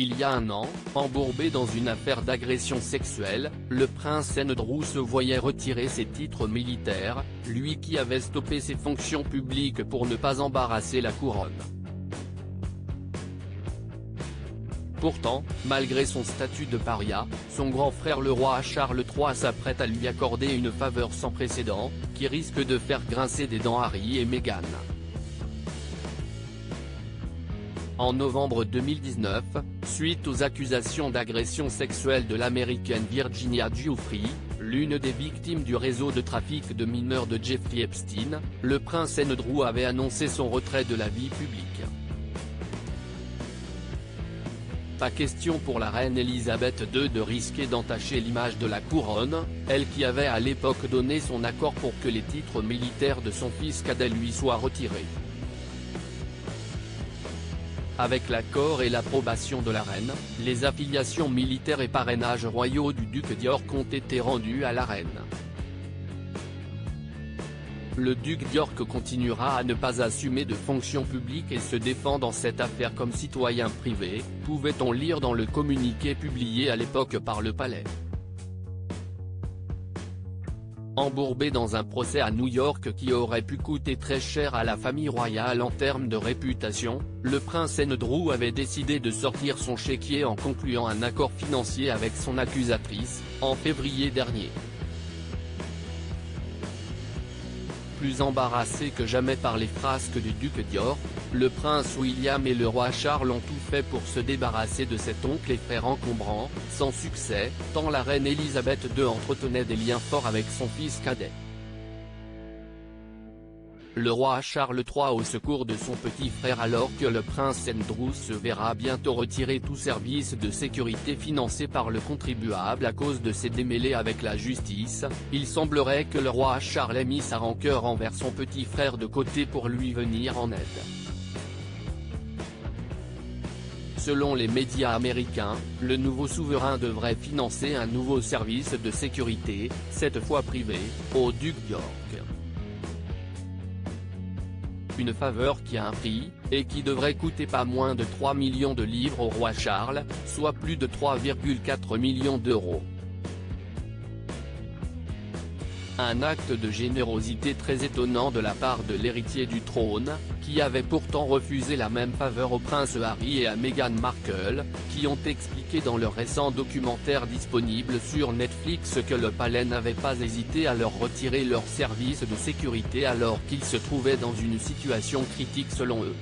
Il y a un an, embourbé dans une affaire d'agression sexuelle, le prince Andrew se voyait retirer ses titres militaires, lui qui avait stoppé ses fonctions publiques pour ne pas embarrasser la couronne. Pourtant, malgré son statut de paria, son grand frère le roi Charles III s'apprête à lui accorder une faveur sans précédent, qui risque de faire grincer des dents Harry et Meghan. En novembre 2019, suite aux accusations d'agression sexuelle de l'américaine Virginia Giuffre, l'une des victimes du réseau de trafic de mineurs de Jeffrey Epstein, le prince Andrew avait annoncé son retrait de la vie publique. Pas question pour la reine Elisabeth II de risquer d'entacher l'image de la couronne, elle qui avait à l'époque donné son accord pour que les titres militaires de son fils cadet lui soient retirés. Avec l'accord et l'approbation de la reine, les affiliations militaires et parrainages royaux du duc d'York ont été rendus à la reine. Le duc d'York continuera à ne pas assumer de fonctions publiques et se défend dans cette affaire comme citoyen privé, pouvait-on lire dans le communiqué publié à l'époque par le palais. Embourbé dans un procès à New York qui aurait pu coûter très cher à la famille royale en termes de réputation, le prince Andrew avait décidé de sortir son chéquier en concluant un accord financier avec son accusatrice, en février dernier. Plus embarrassé que jamais par les frasques du duc d'York, le prince William et le roi Charles ont tout fait pour se débarrasser de cet oncle et frère encombrant, sans succès, tant la reine Elisabeth II entretenait des liens forts avec son fils cadet. Le roi Charles III au secours de son petit frère alors que le prince Andrew se verra bientôt retirer tout service de sécurité financé par le contribuable à cause de ses démêlés avec la justice, il semblerait que le roi Charles ait mis sa rancœur envers son petit frère de côté pour lui venir en aide. Selon les médias américains, le nouveau souverain devrait financer un nouveau service de sécurité, cette fois privé, au duc d'York. Une faveur qui a un prix, et qui devrait coûter pas moins de 3 millions de livres au roi Charles, soit plus de 3,4 millions d'euros. Un acte de générosité très étonnant de la part de l'héritier du trône, qui avait pourtant refusé la même faveur au prince Harry et à Meghan Markle, qui ont expliqué dans leur récent documentaire disponible sur Netflix que le palais n'avait pas hésité à leur retirer leur service de sécurité alors qu'ils se trouvaient dans une situation critique selon eux.